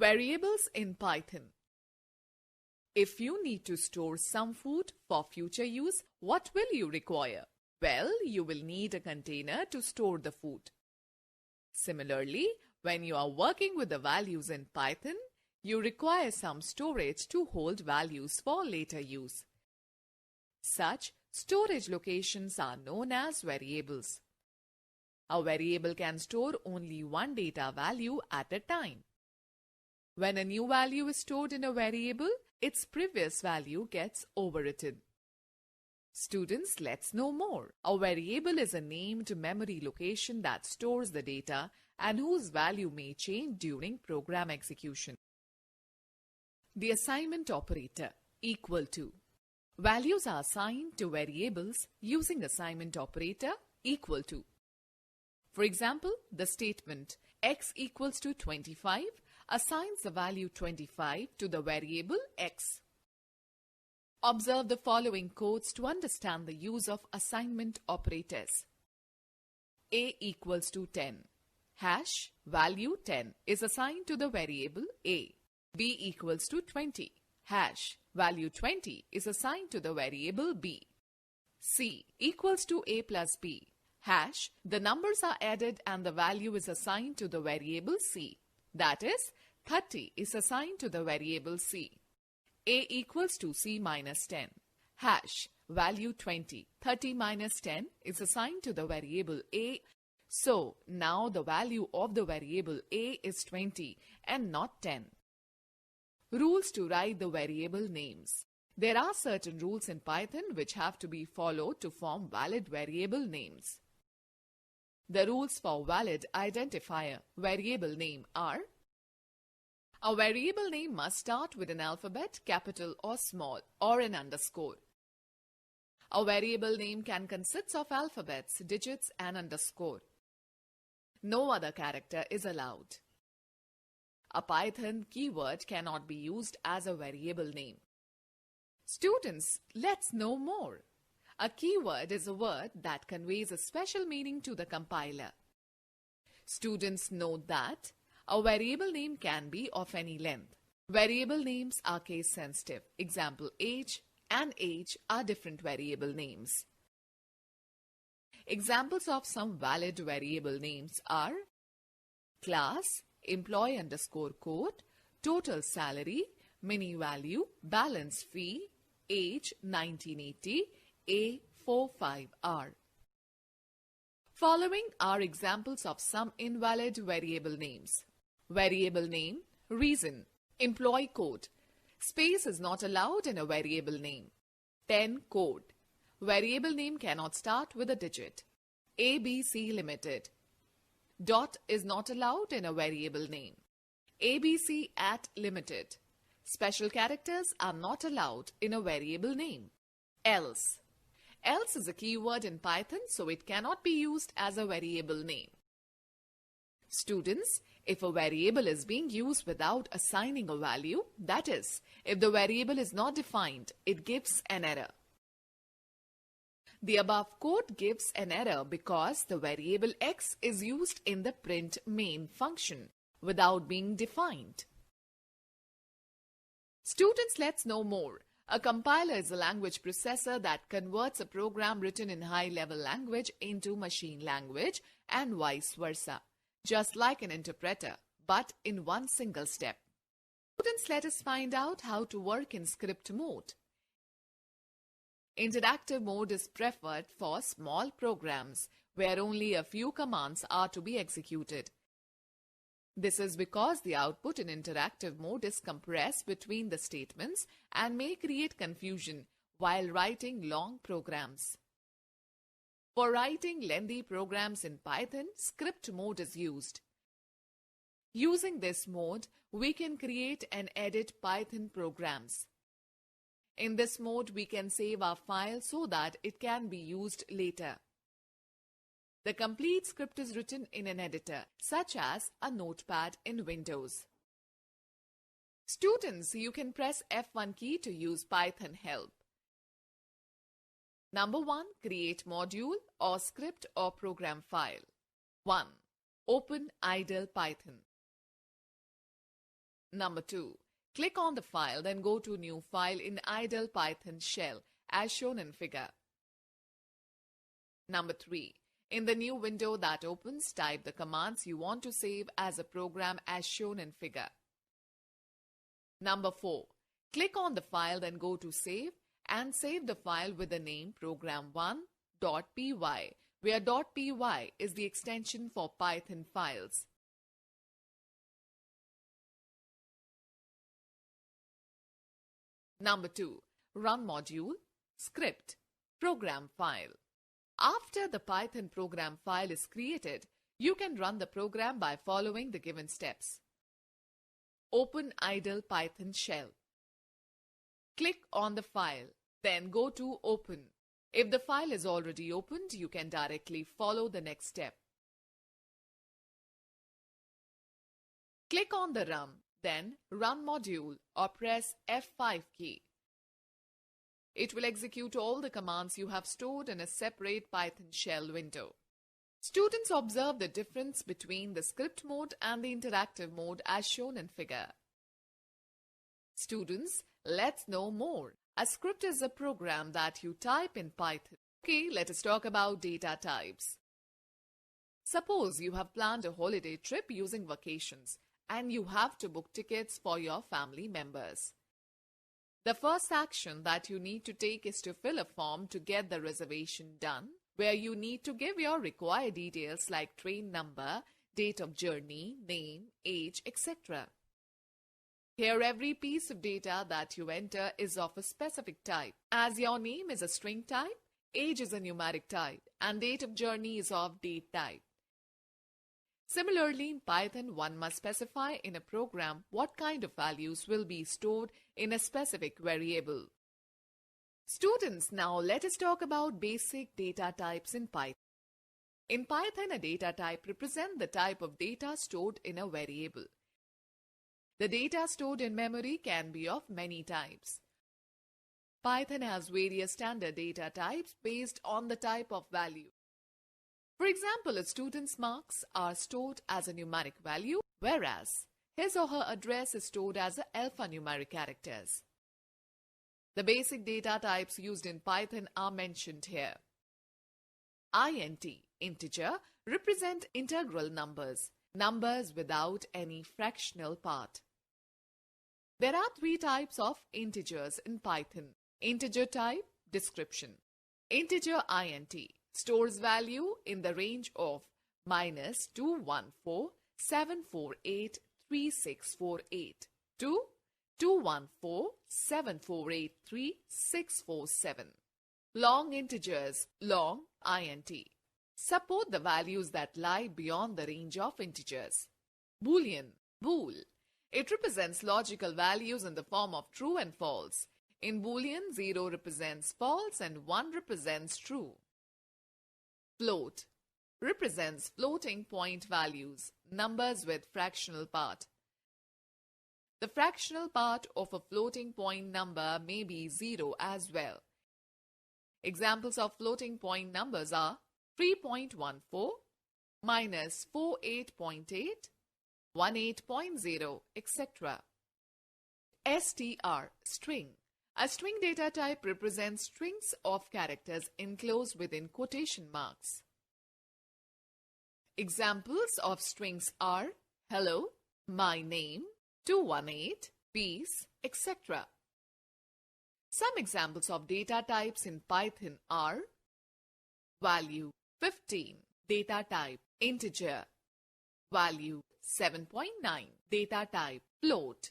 Variables in Python. If you need to store some food for future use, what will you require? Well, you will need a container to store the food. Similarly, when you are working with the values in Python, you require some storage to hold values for later use. Such storage locations are known as variables. A variable can store only one data value at a time. When a new value is stored in a variable, its previous value gets overwritten. Students, let's know more. A variable is a named memory location that stores the data and whose value may change during program execution. The assignment operator equal to. Values are assigned to variables using assignment operator equal to. For example, the statement x equals to 25 assigns the value 25 to the variable x. Observe the following codes to understand the use of assignment operators. A equals to 10. Hash value 10 is assigned to the variable a. B equals to 20. Hash value 20 is assigned to the variable b. C equals to a plus b. Hash, the numbers are added and the value is assigned to the variable c. That is, 30 is assigned to the variable c. A equals to c minus 10. Hash, value 20. 30 minus 10 is assigned to the variable a. So, now the value of the variable a is 20 and not 10. Rules to write the variable names. There are certain rules in Python which have to be followed to form valid variable names. The rules for valid identifier variable name are: a variable name must start with an alphabet, capital or small, or an underscore. A variable name can consist of alphabets, digits, and underscore. No other character is allowed. A Python keyword cannot be used as a variable name. Students, let's know more. A keyword is a word that conveys a special meaning to the compiler. Students, note that a variable name can be of any length. Variable names are case sensitive. Example, age and age are different variable names. Examples of some valid variable names are class, employee underscore code, total salary, mini value, balance fee, age 1980, A45R. Following are examples of some invalid variable names. Variable name, reason, employee code. Space is not allowed in a variable name. 10 code. Variable name cannot start with a digit. ABC Limited. Dot is not allowed in a variable name. ABC at limited. Special characters are not allowed in a variable name. Else. Else is a keyword in Python, so it cannot be used as a variable name. Students, if a variable is being used without assigning a value, that is, if the variable is not defined, it gives an error. The above code gives an error because the variable x is used in the print main function without being defined. Students, let's know more. A compiler is a language processor that converts a program written in high-level language into machine language and vice versa, just like an interpreter, but in one single step. Students, let us find out how to work in script mode. Interactive mode is preferred for small programs where only a few commands are to be executed. This is because the output in interactive mode is compressed between the statements and may create confusion while writing long programs. For writing lengthy programs in Python, script mode is used. Using this mode, we can create and edit Python programs. In this mode, we can save our file so that it can be used later. The complete script is written in an editor, such as a notepad in Windows. Students, you can press F1 key to use Python help. Number 1. Create module or script or program file. 1. Open idle Python. Number 2. Click on the file, then go to New File in idle Python shell as shown in figure. Number 3. In the new window that opens, type the commands you want to save as a program as shown in figure. Number 4. Click on the file, then go to Save and save the file with the name program1.py, where .py is the extension for Python files. Number 2. Run module, script, program file. After the Python program file is created, you can run the program by following the given steps. Open idle Python shell. Click on the file, then go to Open. If the file is already opened, you can directly follow the next step. Click on the Run, then Run module or press F5 key. It will execute all the commands you have stored in a separate Python shell window. Students observe the difference between the script mode and the interactive mode as shown in figure. Students, let's know more. A script is a program that you type in Python. Okay, let us talk about data types. Suppose you have planned a holiday trip using vacations and you have to book tickets for your family members. The first action that you need to take is to fill a form to get the reservation done, where you need to give your required details like train number, date of journey, name, age, etc. Here every piece of data that you enter is of a specific type. As your name is a string type, age is a numeric type, and date of journey is of date type. Similarly, in Python, one must specify in a program what kind of values will be stored in a specific variable. Students, now let us talk about basic data types in Python. In Python, a data type represents the type of data stored in a variable. The data stored in memory can be of many types. Python has various standard data types based on the type of value. For example, a student's marks are stored as a numeric value, whereas his or her address is stored as alphanumeric characters. The basic data types used in Python are mentioned here. Int, integer, represent integral numbers, numbers without any fractional part. There are three types of integers in Python. Integer type, description. Integer int stores value in the range of -214-748-3648 to 214-748-3647. Long integers, long int, support the values that lie beyond the range of integers. Boolean, bool. It represents logical values in the form of true and false. In Boolean, 0 represents false and 1 represents true. Float represents floating point values, numbers with fractional part. The fractional part of a floating point number may be 0 as well. Examples of floating point numbers are 3.14, -48.8, 18.0, etc. str, string. A string data type represents strings of characters enclosed within quotation marks. Examples of strings are hello, my name, 218, peace, etc. Some examples of data types in Python are value 15, data type integer, value 7.9, data type float,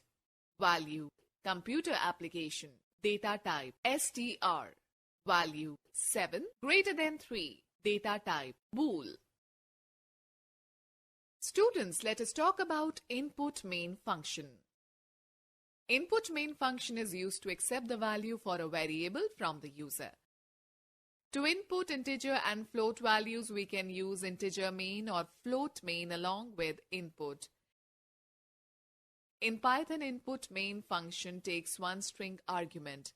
value computer application, data type str, value 7 greater than 3, data type bool. Students, let us talk about input main function. Input main function is used to accept the value for a variable from the user. To input integer and float values, we can use integer main or float main along with input. In Python, input main function takes one string argument.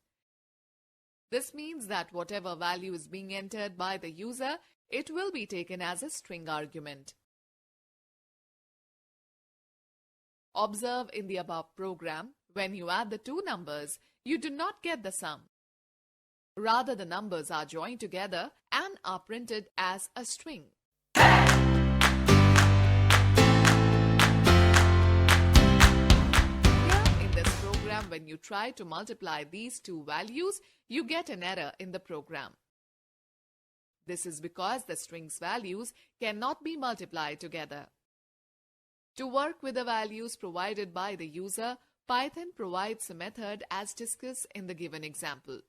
This means that whatever value is being entered by the user, it will be taken as a string argument. Observe in the above program, when you add the two numbers, you do not get the sum. Rather, the numbers are joined together and are printed as a string. When you try to multiply these two values, you get an error in the program. This is because the string's values cannot be multiplied together. To work with the values provided by the user, Python provides a method as discussed in the given example.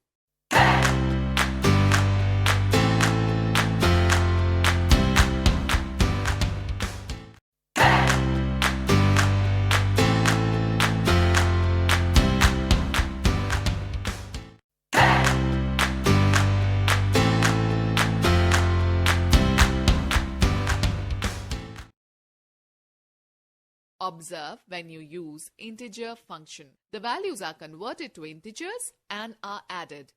Observe when you use integer function. The values are converted to integers and are added.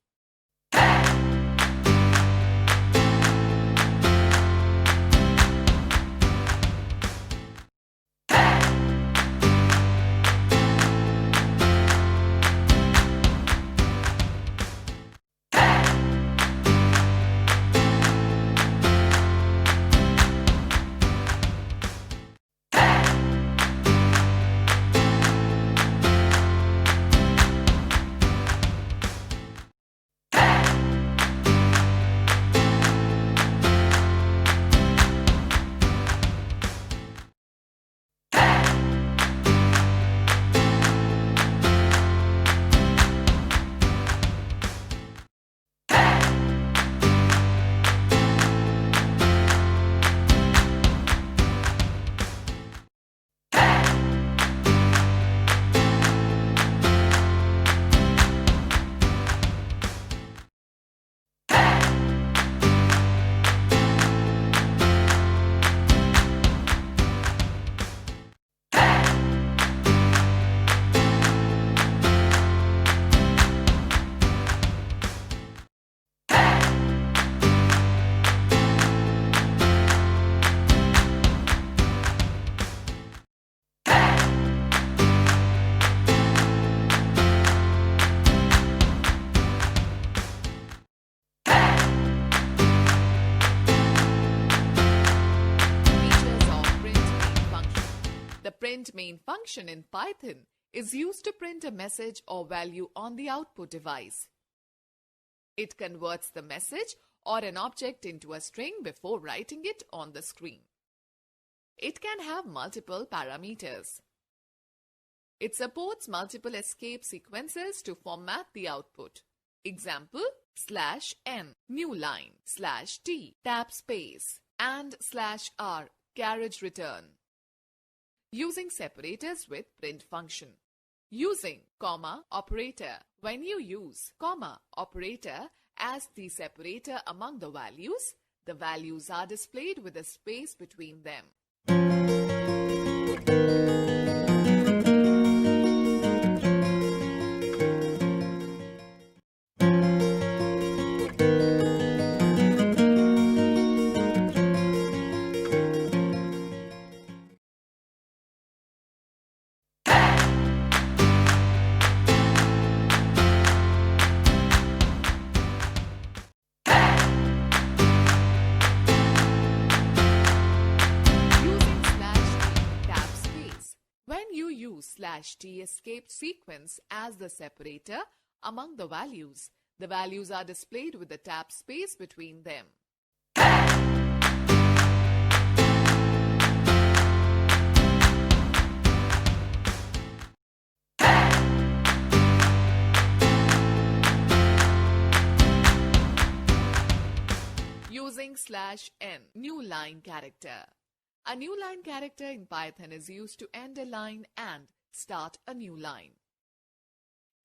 The print main function in Python is used to print a message or value on the output device. It converts the message or an object into a string before writing it on the screen. It can have multiple parameters. It supports multiple escape sequences to format the output. Example, /n, new line, /t, tab space, and /r, carriage return. Using separators with print function. Using comma operator. When you use comma operator as the separator among the values are displayed with a space between them. /t escape sequence as the separator among the values are displayed with the tab space between them. Using /n, new line character. A new line character in Python is used to end a line and start a new line.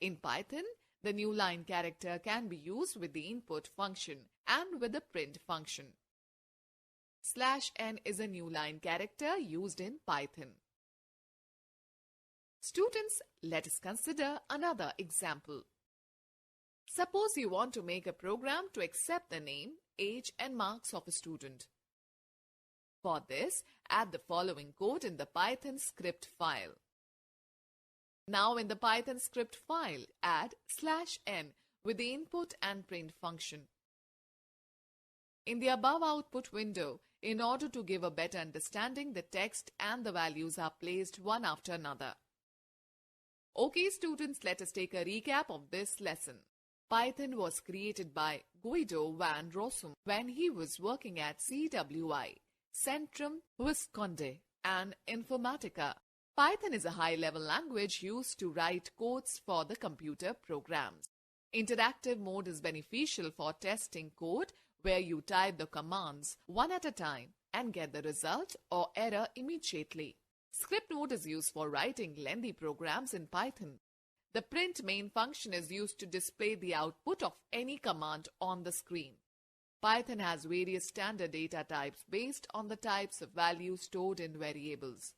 In Python, the new line character can be used with the input function and with the print function. /n is a new line character used in Python. Students, let us consider another example. Suppose you want to make a program to accept the name, age, and marks of a student. For this, add the following code in the Python script file. Now in the Python script file, add /n with the input and print function. In the above output window, in order to give a better understanding, the text and the values are placed one after another. Okay students, let us take a recap of this lesson. Python was created by Guido van Rossum when he was working at CWI, Centrum Visconde and Informatica. Python is a high-level language used to write codes for the computer programs. Interactive mode is beneficial for testing code where you type the commands one at a time and get the result or error immediately. Script mode is used for writing lengthy programs in Python. The print main function is used to display the output of any command on the screen. Python has various standard data types based on the types of values stored in variables.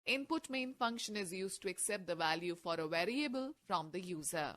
Input main function is used to accept the value for a variable from the user.